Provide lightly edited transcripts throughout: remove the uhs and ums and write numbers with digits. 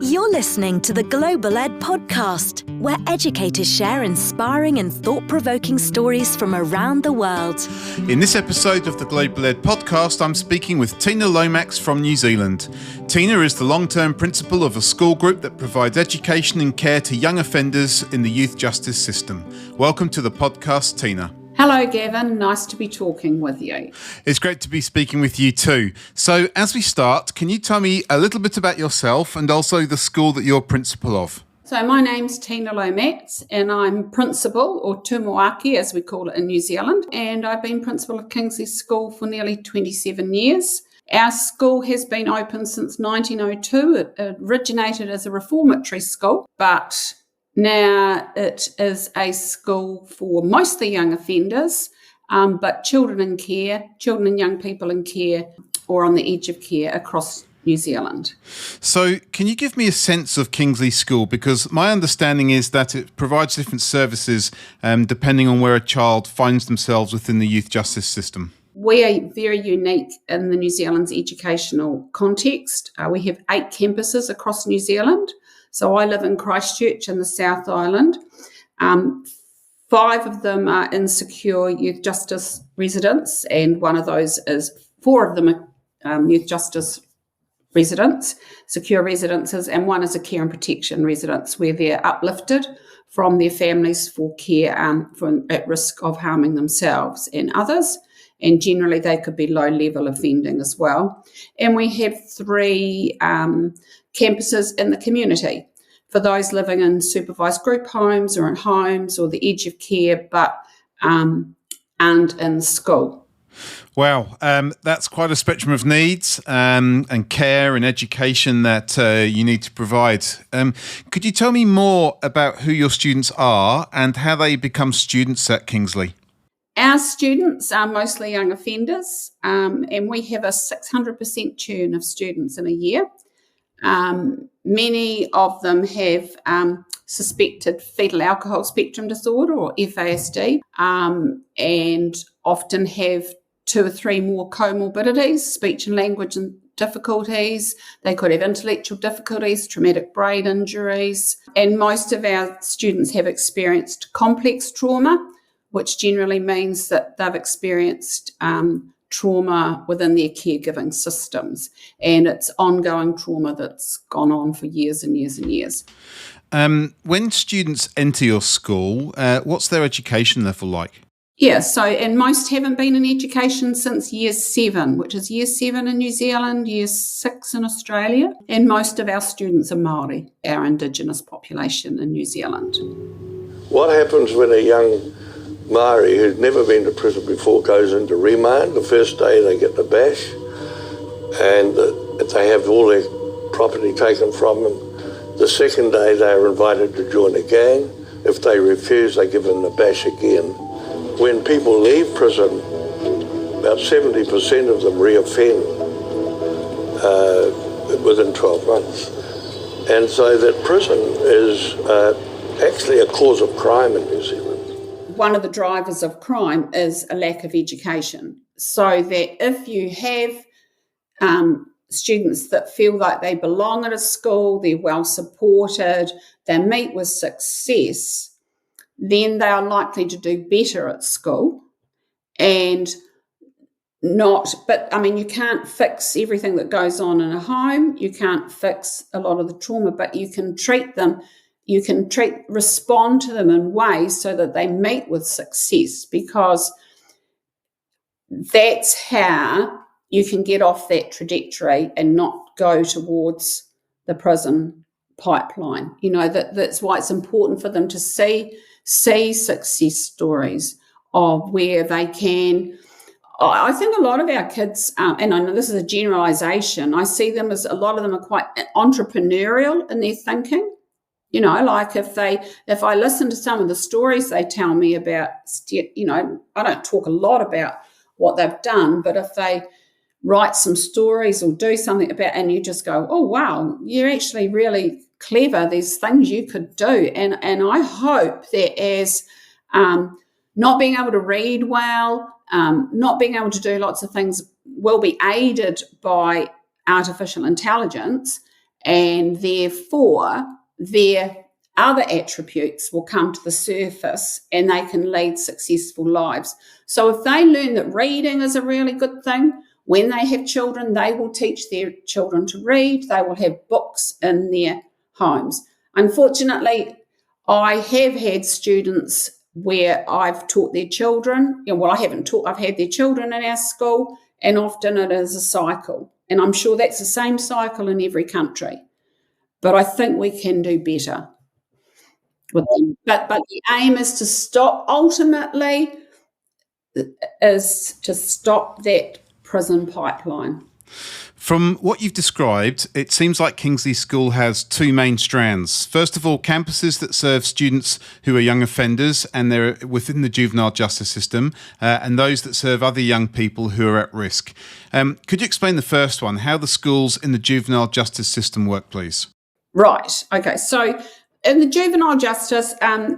You're listening to the Global Ed Podcast, where educators share inspiring and thought-provoking stories from around the world. In this episode of the Global Ed Podcast, I'm speaking with Tina Lomax from New Zealand. Tina is the long-term principal of a school group that provides education and care to young offenders in the youth justice system. Welcome to the podcast, Tina. Hello, Gavin. Nice to be talking with you. It's great to be speaking with you too. So as we start, can you tell me a little bit about yourself and also the school that you're principal of? So my name's Tina Lomax and I'm principal, or Tumuaki as we call it in New Zealand, and I've been Principal of Kingslea School for nearly 27 years. Our school has been open since 1902. It originated as a reformatory school, but now it is a school for mostly young offenders, but children in care, children and young people in care or on the edge of care across New Zealand. So can you give me a sense of Kingslea School? Because my understanding is that it provides different services depending on where a child finds themselves within the youth justice system. We are very unique in the New Zealand's educational context. We have 8 campuses across New Zealand. So I live in Christchurch in the South Island. 5 of them are in secure youth justice residents, and 4 of them are youth justice residents, secure residences, and 1 is a care and protection residence where they're uplifted from their families for care at risk of harming themselves and others. And generally they could be low-level offending as well. And we have 3 campuses in the community for those living in supervised group homes or in homes or the edge of care, and in school. Wow, that's quite a spectrum of needs and care and education that you need to provide. Could you tell me more about who your students are and how they become students at Kingslea? Our students are mostly young offenders, and we have a 600% churn of students in a year. Many of them have suspected fetal alcohol spectrum disorder or FASD, and often have 2 or 3 more comorbidities, speech and language and difficulties. They could have intellectual difficulties, traumatic brain injuries, and most of our students have experienced complex trauma, which generally means that they've experienced trauma within their caregiving systems, and it's ongoing trauma that's gone on for years and years and years. When students enter your school, what's their education level like? Yeah, and most haven't been in education since year 7, which is year 7 in New Zealand, year 6 in Australia, and most of our students are Māori, our Indigenous population in New Zealand. What happens when a young Māori who's never been to prison before goes into remand? The first day they get the bash, and they have all their property taken from them. The second day they are invited to join a gang. If they refuse, they give them the bash again. When people leave prison, about 70% of them reoffend within 12 months. And so that prison is actually a cause of crime in New Zealand. One of the drivers of crime is a lack of education. So that if you have students that feel like they belong at a school, they're well supported, they meet with success, then they are likely to do better at school you can't fix everything that goes on in a home. You can't fix a lot of the trauma, but you can treat them. You can respond to them in ways so that they meet with success, because that's how you can get off that trajectory and not go towards the prison pipeline. That's why it's important for them to see success stories of where they can. I think a lot of our kids, and I know this is a generalisation, I see them as a lot of them are quite entrepreneurial in their thinking. Like if I listen to some of the stories they tell me about, I don't talk a lot about what they've done, but if they write some stories or do something about, and you just go, oh, wow, you're actually really clever. There's things you could do. And I hope that as not being able to read well, not being able to do lots of things will be aided by artificial intelligence, and therefore their other attributes will come to the surface and they can lead successful lives. So if they learn that reading is a really good thing, when they have children, they will teach their children to read. They will have books in their homes. Unfortunately, I have had students where I've taught their children. Well, I haven't taught, I've had their children in our school, and often it is a cycle. And I'm sure that's the same cycle in every country. But I think we can do better with them. But the aim is to stop, ultimately, is to stop that prison pipeline. From what you've described, it seems like Kingslea School has two main strands. First of all, campuses that serve students who are young offenders and they're within the juvenile justice system, and those that serve other young people who are at risk. Could you explain the first one, how the schools in the juvenile justice system work, please? Right. Okay. So in the juvenile justice,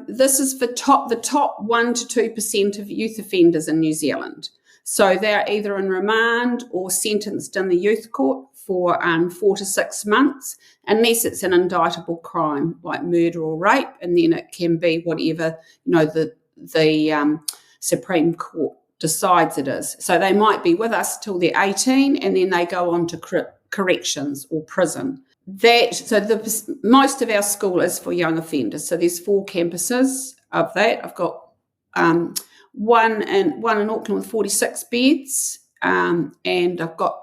this is for the top 1 to 2% of youth offenders in New Zealand. So they're either in remand or sentenced in the youth court for 4 to 6 months, unless it's an indictable crime like murder or rape, and then it can be whatever the Supreme Court decides it is. So they might be with us till they're 18, and then they go on to corrections or prison. Most of our school is for young offenders. So there's 4 campuses of that. I've got one in Auckland with 46 beds, and I've got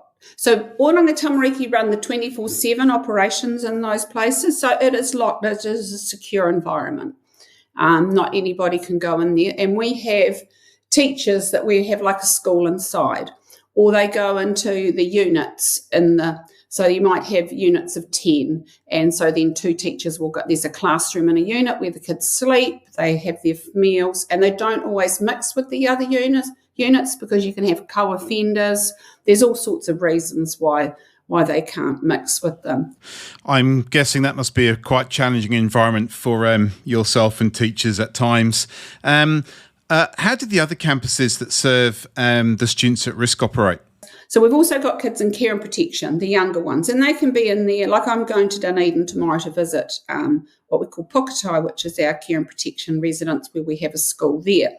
Oranga Tumuaki run the 24/7 operations in those places. So it is locked. It is a secure environment. Not anybody can go in there, and we have teachers that we have like a school inside, or they go into the units so you might have units of 10, and so then 2 teachers will go. There's a classroom in a unit where the kids sleep, they have their meals, and they don't always mix with the other units because you can have co-offenders. There's all sorts of reasons why they can't mix with them. I'm guessing that must be a quite challenging environment for yourself and teachers at times. How do the other campuses that serve the students at risk operate? So we've also got kids in care and protection, the younger ones, and they can be in there. Like I'm going to Dunedin tomorrow to visit what we call Puketai, which is our care and protection residence where we have a school there.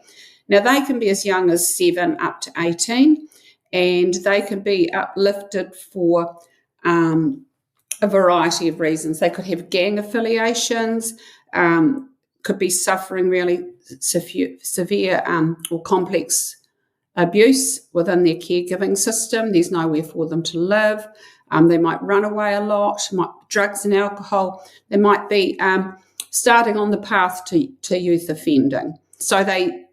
Now they can be as young as 7 up to 18, and they can be uplifted for a variety of reasons. They could have gang affiliations, could be suffering really severe or complex abuse within their caregiving system. There's nowhere for them to live. They might run away a lot, drugs and alcohol. They might be starting on the path to youth offending. So they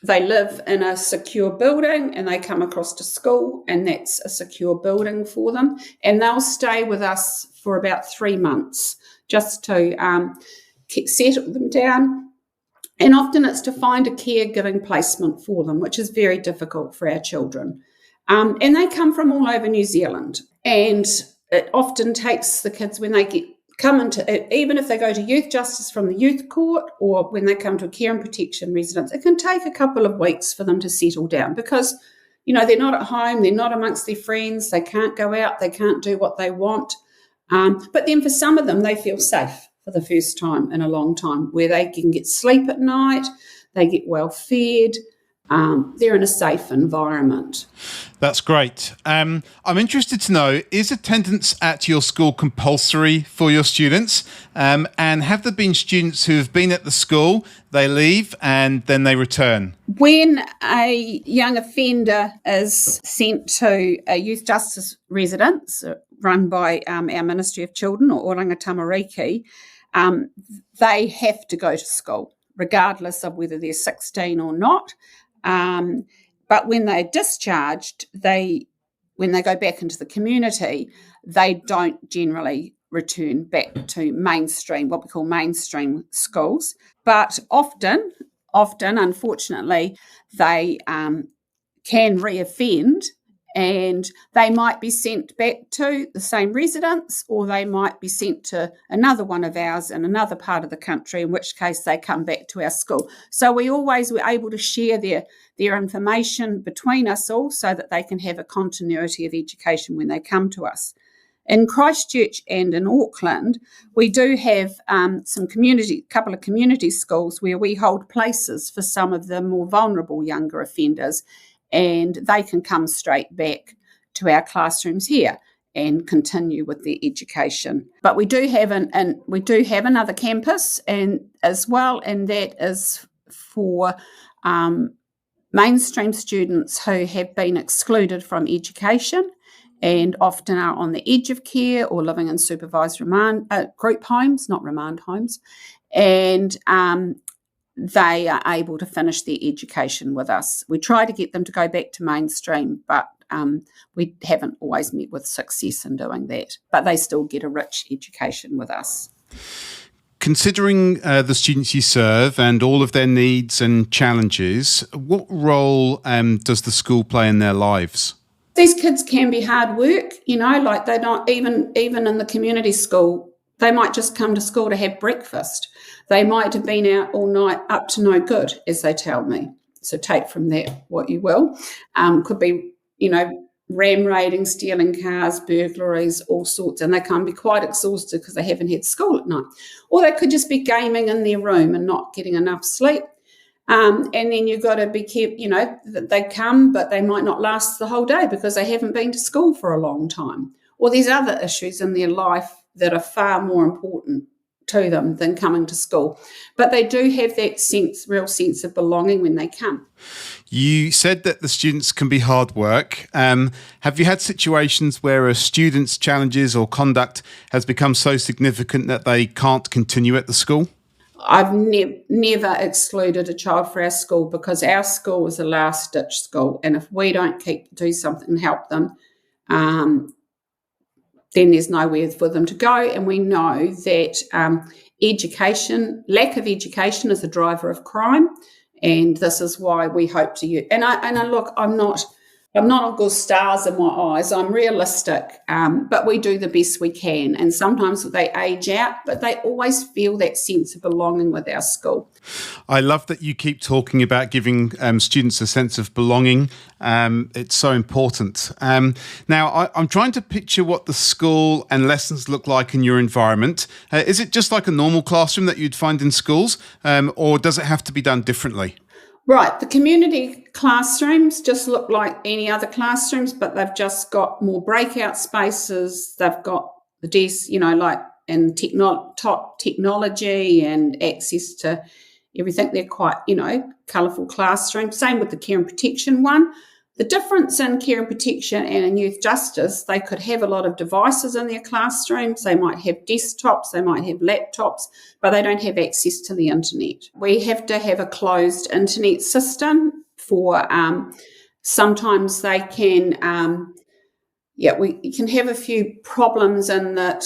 live in a secure building and they come across to school, and that's a secure building for them. And they'll stay with us for about 3 months just to settle them down. And often it's to find a caregiving placement for them, which is very difficult for our children. And they come from all over New Zealand. And it often takes the kids when they even if they go to youth justice from the youth court or when they come to a care and protection residence, it can take a couple of weeks for them to settle down because, they're not at home, they're not amongst their friends, they can't go out, they can't do what they want. But then for some of them, they feel safe for the first time in a long time, where they can get sleep at night, they get well fed, they're in a safe environment. That's great. I'm interested to know, is attendance at your school compulsory for your students? And have there been students who have been at the school, they leave and then they return? When a young offender is sent to a youth justice residence run by our Ministry of Children or Oranga Tumuaki, they have to go to school, regardless of whether they're 16 or not. But when they're discharged, when they go back into the community, they don't generally return back to mainstream, what we call mainstream schools. But often, unfortunately, they can reoffend, and they might be sent back to the same residence, or they might be sent to another one of ours in another part of the country, in which case they come back to our school. So we always were able to share their information between us all so that they can have a continuity of education when they come to us. In Christchurch and in Auckland, we do have couple of community schools where we hold places for some of the more vulnerable younger offenders, and they can come straight back to our classrooms here and continue with their education. But we do have another campus and as well, and that is for mainstream students who have been excluded from education and often are on the edge of care or living in supervised group homes, not remand homes, and they are able to finish their education with us. We try to get them to go back to mainstream, but we haven't always met with success in doing that. But they still get a rich education with us. Considering the students you serve and all of their needs and challenges, what role does the school play in their lives? These kids can be hard work, like they're not even in the community school. They might just come to school to have breakfast. They might have been out all night up to no good, as they tell me. So take from that what you will. Could be, ram raiding, stealing cars, burglaries, all sorts, and they can be quite exhausted because they haven't had school at night. Or they could just be gaming in their room and not getting enough sleep. And then you've got to be careful, that they come, but they might not last the whole day because they haven't been to school for a long time. Or there's other issues in their life that are far more important to them than coming to school. But they do have that real sense of belonging when they come. You said that the students can be hard work. Have you had situations where a student's challenges or conduct has become so significant that they can't continue at the school? I've never excluded a child for our school because our school is a last-ditch school, and if we don't do something and help them, then there's nowhere for them to go. And we know that lack of education is a driver of crime, and this is why we hope to use. And I look, I'm not all good stars in my eyes. I'm realistic, but we do the best we can. And sometimes they age out, but they always feel that sense of belonging with our school. I love that you keep talking about giving students a sense of belonging. It's so important. Now, I'm trying to picture what the school and lessons look like in your environment. Is it just like a normal classroom that you'd find in schools, or does it have to be done differently? Right, the community classrooms just look like any other classrooms, but they've just got more breakout spaces. They've got the desks, and top technology and access to everything. They're quite, colourful classrooms. Same with the care and protection one. The difference in care and protection and in youth justice, they could have a lot of devices in their classrooms. They might have desktops, they might have laptops, but they don't have access to the internet. We have to have a closed internet system for, sometimes they can, we can have a few problems in that.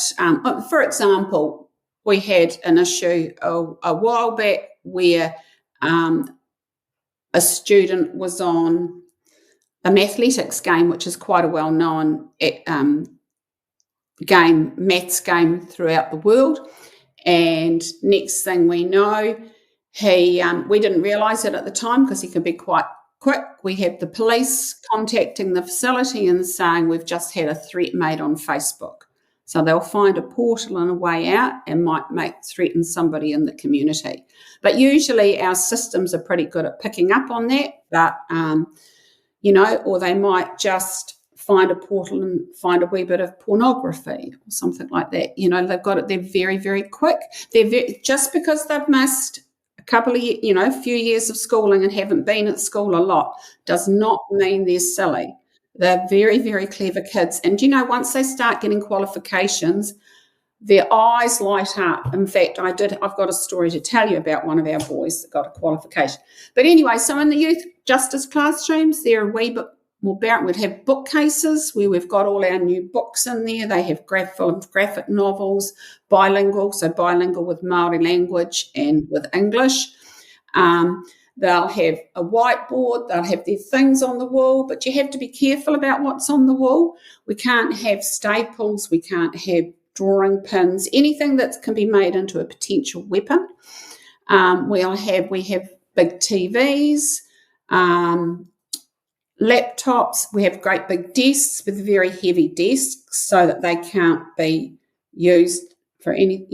For example, we had an issue a while back where a student was on a mathletics game, which is quite a well-known maths game throughout the world. And next thing we know, we didn't realise it at the time because he can be quite quick. We had the police contacting the facility and saying we've just had a threat made on Facebook. So they'll find a portal and a way out and might threaten somebody in the community. But usually our systems are pretty good at picking up on that, but or they might just find a portal and find a wee bit of pornography or something like that. They've got it. They're very, very quick. Just because they've missed a couple of, a few years of schooling and haven't been at school a lot does not mean they're silly. They're very, very clever kids. And, once they start getting qualifications, their eyes light up. In fact, I've got a story to tell you about one of our boys that got a qualification. But anyway, so in the youth justice classrooms, they're a wee bit more barren. We'd have bookcases where we've got all our new books in there. They have full of graphic novels, bilingual with Māori language and with English. They'll have a whiteboard, they'll have their things on the wall, but you have to be careful about what's on the wall. We can't have staples, we can't have drawing pins, anything that can be made into a potential weapon. We have big TVs. laptops. We have great big desks with very heavy desks so that they can't be used for any,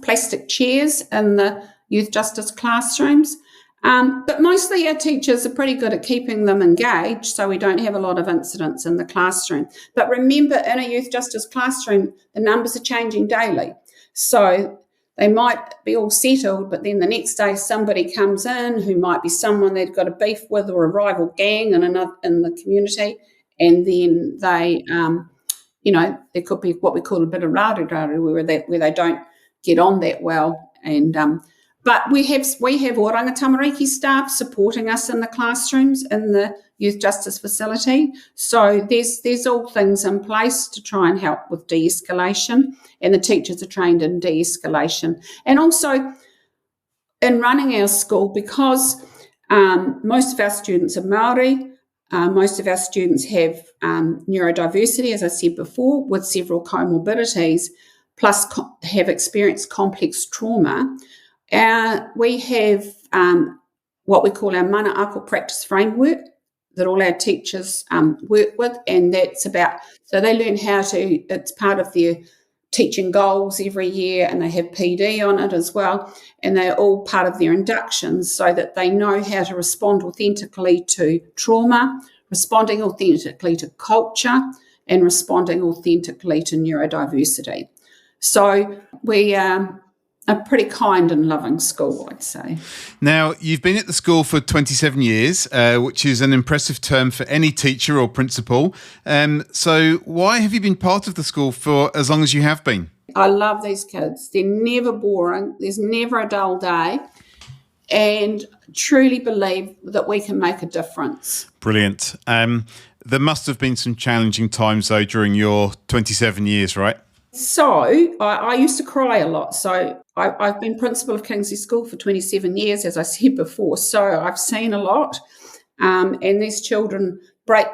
plastic chairs in the youth justice classrooms. But mostly our teachers are pretty good at keeping them engaged, so we don't have a lot of incidents in the classroom. But remember, in a youth justice classroom, the numbers are changing daily. So they might be all settled, but then the next day somebody comes in who might be someone they've got a beef with or a rival gang in the community, and then they, there could be what we call a bit of rāru where they don't get on that well. But we have Oranga Tamariki staff supporting us in the classrooms in the youth justice facility. So there's all things in place to try and help with de-escalation, and the teachers are trained in de-escalation. And also in running our school, because most of our students are Māori, most of our students have neurodiversity, as I said before, with several comorbidities, plus have experienced complex trauma. We have what we call our mana ako practice framework that all our teachers work with, and that's about, so they learn it's part of their teaching goals every year, and they have PD on it as well, and they're all part of their inductions so that they know how to respond authentically to trauma, responding authentically to culture, and responding authentically to neurodiversity. So we are a pretty kind and loving school, I'd say. Now, you've been at the school for 27 years, which is an impressive term for any teacher or principal. So why have you been part of the school for as long as you have been? I love these kids. They're never boring. There's never a dull day. And truly believe that we can make a difference. Brilliant. There must have been some challenging times, though, during your 27 years, right? So I used to cry a lot. So I've been Principal of Kingslea School for 27 years, as I said before. So I've seen a lot, and these children break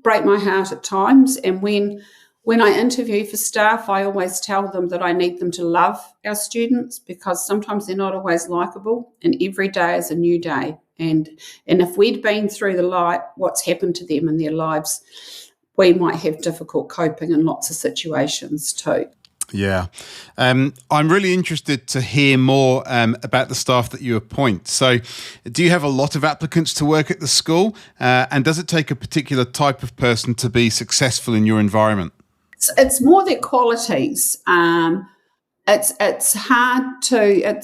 my heart at times. And when I interview for staff, I always tell them that I need them to love our students, because sometimes they're not always likeable, and every day is a new day. And if we'd been through the light, what's happened to them in their lives, we might have difficult coping in lots of situations too. Yeah. I'm really interested to hear more about the staff that you appoint. So do you have a lot of applicants to work at the school? And does it take a particular type of person to be successful in your environment? It's more their qualities. It's hard to...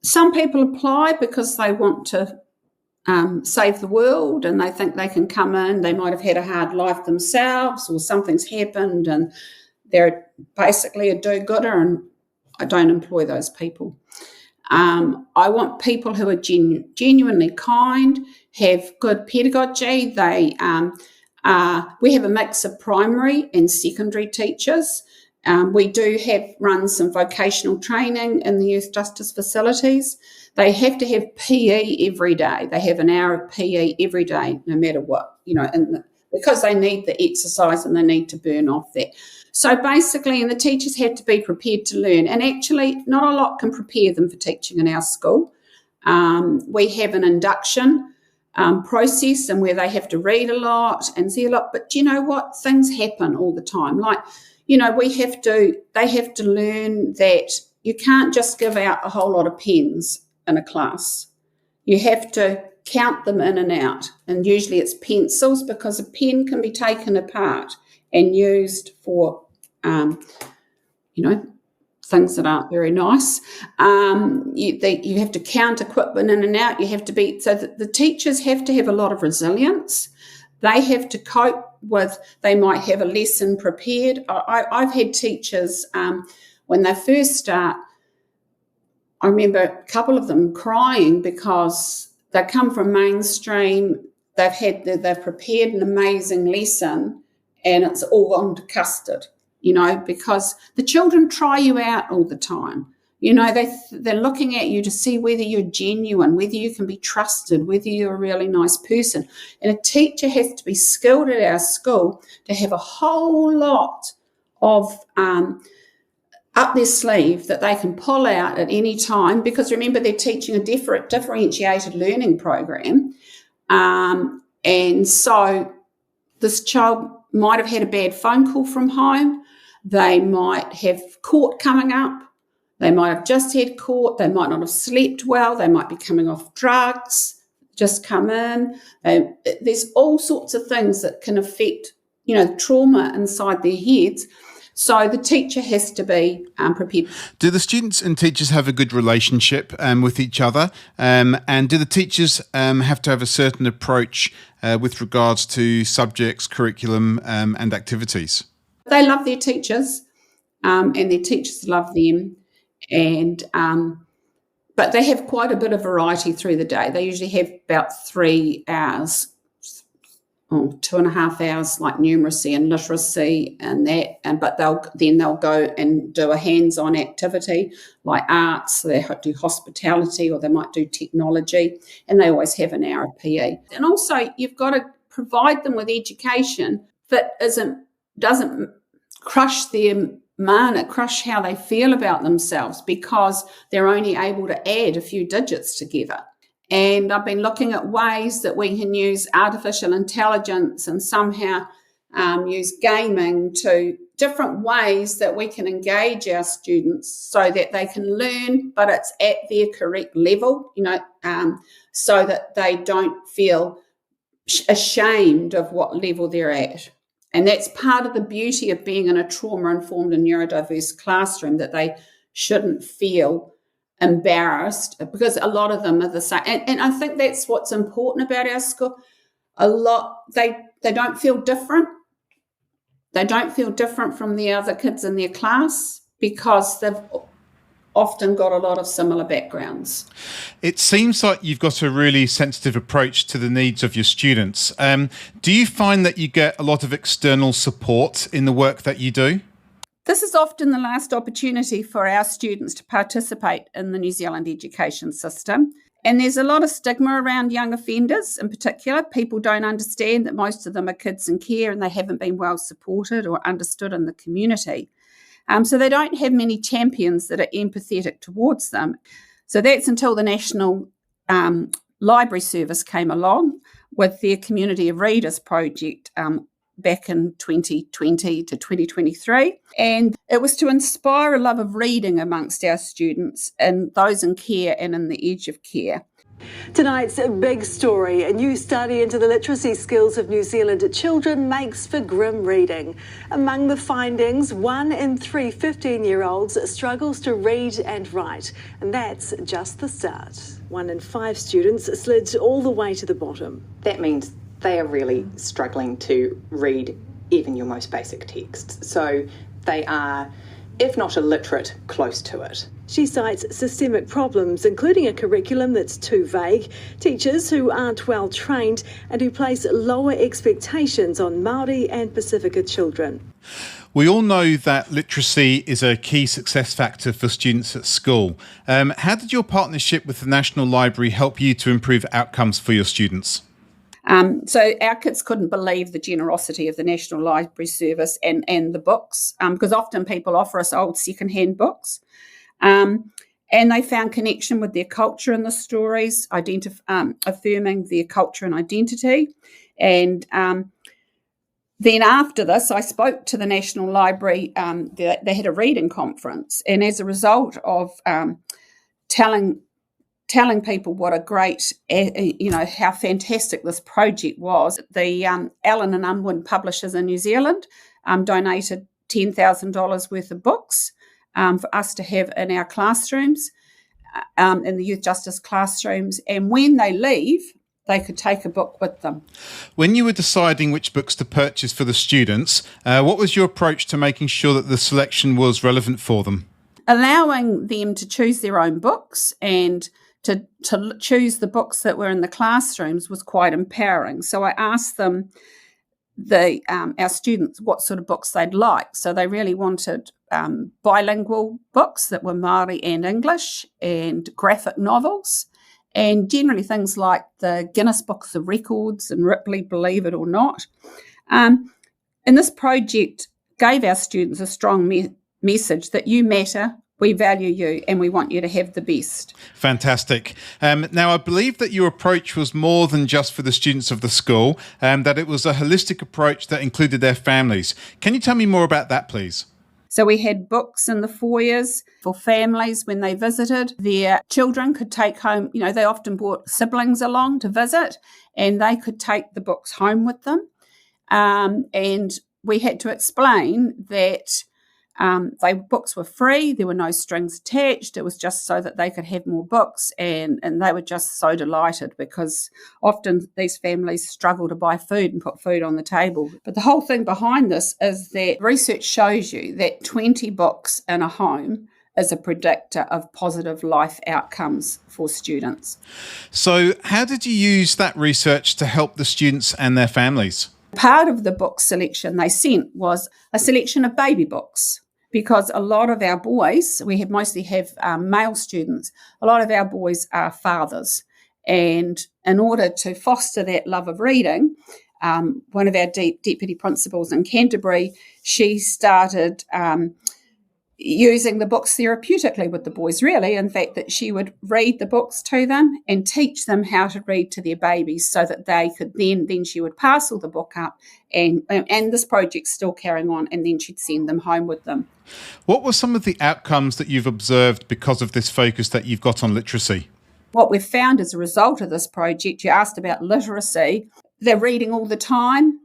Some people apply because they want to save the world, and they think they can come in. They might have had a hard life themselves, or something's happened and they're basically a do-gooder, and I don't employ those people. I want people who are genuinely kind, have good pedagogy. We have a mix of primary and secondary teachers. We do run some vocational training in the youth justice facilities. They have to have PE every day. They have an hour of PE every day, no matter what, because they need the exercise and they need to burn off that. So basically, and the teachers have to be prepared to learn. And actually, not a lot can prepare them for teaching in our school. We have an induction process, and where they have to read a lot and see a lot. But you know what? Things happen all the time. Like, they have to learn that you can't just give out a whole lot of pens in a class. You have to count them in and out. And usually it's pencils, because a pen can be taken apart and used for, things that aren't very nice. You have to count equipment in and out. You have to be, so that the teachers have to have a lot of resilience. They have to cope with, they might have a lesson prepared. I've had teachers, when they first start, I remember a couple of them crying because they come from mainstream, they've prepared an amazing lesson, and it's all gone to custard, because the children try you out all the time. They're looking at you to see whether you're genuine, whether you can be trusted, whether you're a really nice person. And a teacher has to be skilled at our school to have a whole lot of up their sleeve that they can pull out at any time, because remember, they're teaching a differentiated learning program. And And so this child might have had a bad phone call from home. They might have court coming up. They might have just had court. They might not have slept well. They might be coming off drugs, just come in. There's all sorts of things that can affect, trauma inside their heads. So the teacher has to be prepared. Do the students and teachers have a good relationship with each other? And do the teachers have to have a certain approach with regards to subjects, curriculum and activities? They love their teachers and their teachers love them. But they have quite a bit of variety through the day. They usually have about 3 hours, 2.5 hours, like numeracy and literacy and that. But they'll go and do a hands-on activity like arts. So they do hospitality, or they might do technology, and they always have an hour of PE. And also, you've got to provide them with education that doesn't crush their mana, crush how they feel about themselves, because they're only able to add a few digits together. And I've been looking at ways that we can use artificial intelligence and somehow use gaming to different ways that we can engage our students so that they can learn, but it's at their correct level, so that they don't feel ashamed of what level they're at. And that's part of the beauty of being in a trauma-informed and neurodiverse classroom, that they shouldn't feel embarrassed, because a lot of them are the same. And I think that's what's important about our school. They don't feel different. They don't feel different from the other kids in their class, because they've often got a lot of similar backgrounds. It seems like you've got a really sensitive approach to the needs of your students. Do you find that you get a lot of external support in the work that you do? This is often the last opportunity for our students to participate in the New Zealand education system. And there's a lot of stigma around young offenders in particular. People don't understand that most of them are kids in care and they haven't been well supported or understood in the community. So they don't have many champions that are empathetic towards them. So that's until the National Library Service came along with their Community of Readers project back in 2020 to 2023. And it was to inspire a love of reading amongst our students and those in care and in the edge of care. Tonight's big story, a new study into the literacy skills of New Zealand children makes for grim reading. Among the findings, 1 in 3 15-year-olds struggles to read and write, and that's just the start. 1 in 5 students slid all the way to the bottom. That means they are really struggling to read even your most basic text. So they are, if not illiterate, close to it. She cites systemic problems, including a curriculum that's too vague, teachers who aren't well trained and who place lower expectations on Māori and Pacifica children. We all know that literacy is a key success factor for students at school. How did your partnership with the National Library help you to improve outcomes for your students? So our kids couldn't believe the generosity of the National Library Service and the books, because often people offer us old secondhand books. And they found connection with their culture in the stories, affirming their culture and identity. And then after this, I spoke to the National Library. They had a reading conference, and as a result of telling people what a great, how fantastic this project was, the Allen and Unwin Publishers in New Zealand donated $10,000 worth of books for us to have in our classrooms, in the youth justice classrooms. And when they leave, they could take a book with them. When you were deciding which books to purchase for the students, what was your approach to making sure that the selection was relevant for them? Allowing them to choose their own books and to choose the books that were in the classrooms was quite empowering. So I asked them, our students, what sort of books they'd like. So they really wanted bilingual books that were Māori and English, and graphic novels, and generally things like the Guinness Books of Records and Ripley, Believe It or Not. And this project gave our students a strong message that you matter, we value you and we want you to have the best. Fantastic. Now, I believe that your approach was more than just for the students of the school, that it was a holistic approach that included their families. Can you tell me more about that, please? So we had books in the foyers for families when they visited. Their children could take home, they often brought siblings along to visit, and they could take the books home with them. And we had to explain that books were free, there were no strings attached, it was just so that they could have more books, and they were just so delighted because often these families struggle to buy food and put food on the table. But the whole thing behind this is that research shows you that 20 books in a home is a predictor of positive life outcomes for students. So how did you use that research to help the students and their families? Part of the book selection they sent was a selection of baby books, because a lot of our boys, we mostly have male students, a lot of our boys are fathers. And in order to foster that love of reading, one of our deputy principals in Canterbury, she started using the books therapeutically with the boys, really. In fact, that she would read the books to them and teach them how to read to their babies so that they could then she would parcel the book up, and this project's still carrying on, and then she'd send them home with them. What were some of the outcomes that you've observed because of this focus that you've got on literacy? What we've found as a result of this project, you asked about literacy, they're reading all the time.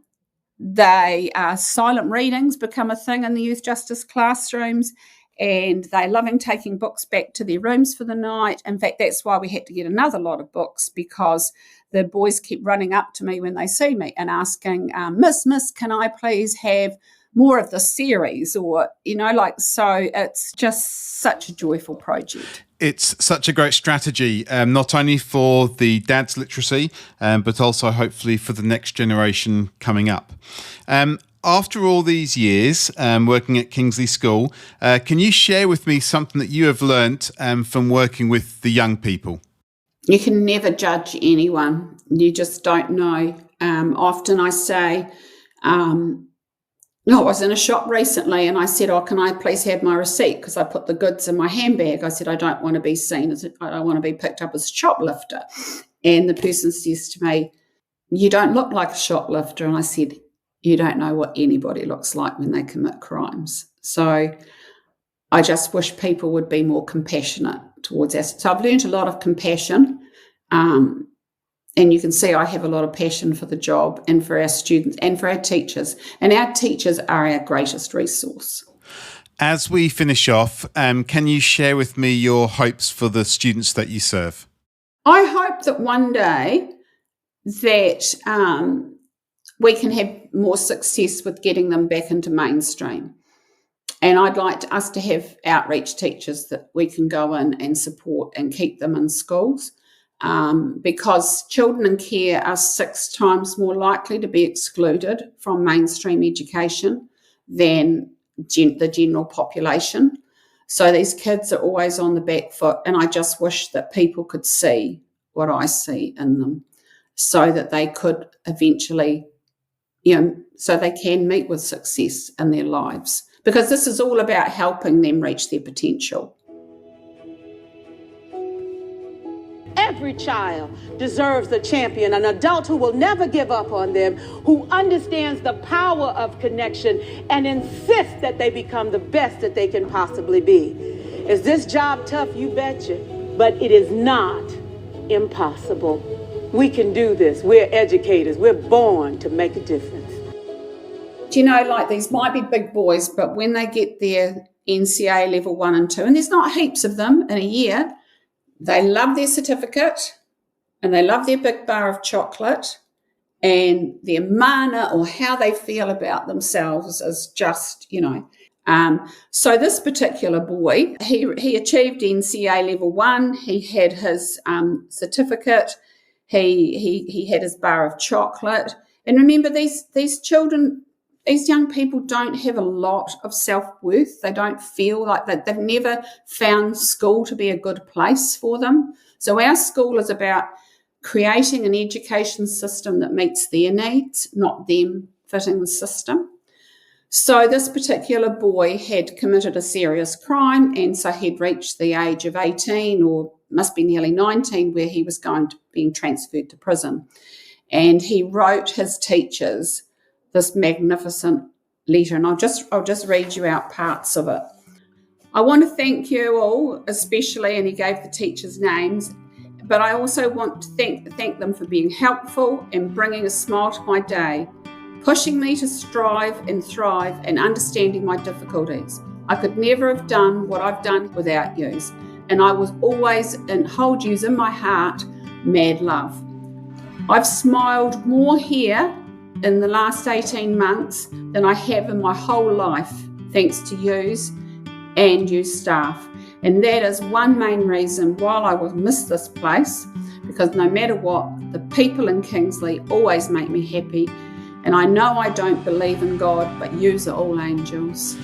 Silent readings become a thing in the youth justice classrooms, and they're loving taking books back to their rooms for the night. In fact, that's why we had to get another lot of books, because the boys keep running up to me when they see me and asking, Miss, can I please have more of the series? Or, so it's just such a joyful project. It's such a great strategy, not only for the dad's literacy, but also hopefully for the next generation coming up. After all these years working at Kingslea School, can you share with me something that you have learnt from working with the young people? You can never judge anyone. You just don't know. Often I say, I was in a shop recently and I said, can I please have my receipt? Because I put the goods in my handbag. I said, I don't want to be seen I don't want to be picked up as a shoplifter. And the person says to me, you don't look like a shoplifter. And I said, you don't know what anybody looks like when they commit crimes. So I just wish people would be more compassionate towards us. So I've learned a lot of compassion. And you can see I have a lot of passion for the job and for our students and for our teachers. And our teachers are our greatest resource. As we finish off, can you share with me your hopes for the students that you serve? I hope that one day that we can have more success with getting them back into mainstream. And I'd like us to have outreach teachers that we can go in and support and keep them in schools. Because children in care are 6 times more likely to be excluded from mainstream education than the general population. So these kids are always on the back foot, and I just wish that people could see what I see in them so that they could eventually, so they can meet with success in their lives. Because this is all about helping them reach their potential. Every child deserves a champion, an adult who will never give up on them, who understands the power of connection and insists that they become the best that they can possibly be. Is this job tough? You betcha. But it is not impossible. We can do this. We're educators. We're born to make a difference. Do these might be big boys, but when they get their NCA level 1 and 2, and there's not heaps of them in a year, they love their certificate and they love their big bar of chocolate, and their mana or how they feel about themselves is just, So this particular boy, he achieved NCA level 1. He had his certificate. He had his bar of chocolate. And remember, these children, these young people don't have a lot of self-worth. They don't feel like that. They've never found school to be a good place for them. So our school is about creating an education system that meets their needs, not them fitting the system. So this particular boy had committed a serious crime, and so he'd reached the age of 18 or must be nearly 19 where he was being transferred to prison. And he wrote his teachers this magnificent letter, and I'll just read you out parts of it. I want to thank you all, especially, and he gave the teachers' names, but I also want to thank them for being helpful and bringing a smile to my day, pushing me to strive and thrive and understanding my difficulties. I could never have done what I've done without yous, and I was always and hold yous in my heart, mad love. I've smiled more here in the last 18 months than I have in my whole life, thanks to yous and you staff. And that is one main reason why I will miss this place, because no matter what, the people in Kingsley always make me happy. And I know I don't believe in God, but yous are all angels.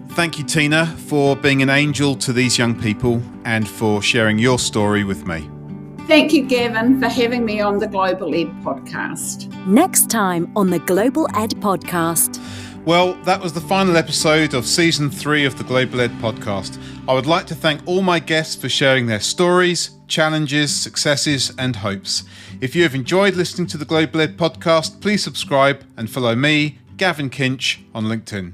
Thank you, Tina, for being an angel to these young people and for sharing your story with me. Thank you, Gavin, for having me on the Global Ed podcast. Next time on the Global Ed podcast. Well, that was the final episode of Season 3 of the Global Ed podcast. I would like to thank all my guests for sharing their stories, challenges, successes and hopes. If you have enjoyed listening to the Global Ed podcast, please subscribe and follow me, Gavin Kinch, on LinkedIn.